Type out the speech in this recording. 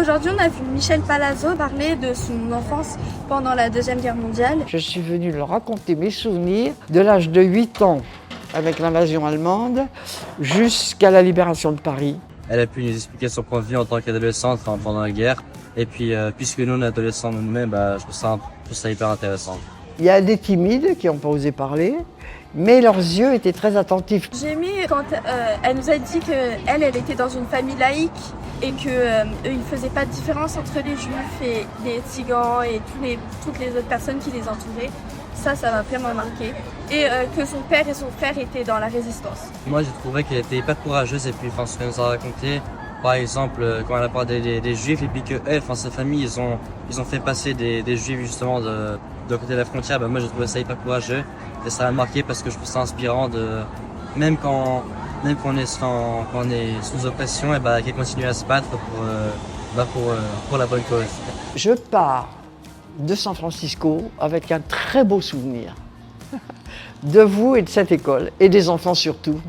Aujourd'hui, on a vu Michel Palazzo parler de son enfance pendant la Deuxième Guerre mondiale. Je suis venue leur raconter mes souvenirs de l'âge de 8 ans avec l'invasion allemande jusqu'à la libération de Paris. Elle a pu nous expliquer son point de vue en tant qu'adolescente pendant la guerre. Et puis, puisque nous, on est adolescents nous-mêmes, je trouve ça hyper intéressant. Il y a des timides qui n'ont pas osé parler, mais leurs yeux étaient très attentifs. J'ai aimé quand elle nous a dit qu'elle était dans une famille laïque et qu'eux, ils ne faisaient pas de différence entre les juifs et les tsigans et toutes les autres personnes qui les entouraient. Ça m'a vraiment marqué. Et que son père et son frère étaient dans la résistance. Moi, j'ai trouvé qu'elle était hyper courageuse et puis, ce qu'elle nous a raconté, par exemple, quand elle a parlé des juifs et puis que elle, sa famille, ils ont fait passer des juifs justement de côté de la frontière, moi, j'ai trouvé ça hyper courageux. Et ça m'a marqué parce que je trouve ça inspirant même quand on est sous oppression, qu'elle continue à se battre pour la bonne cause. Je pars de San Francisco avec un très beau souvenir de vous et de cette école, et des enfants surtout.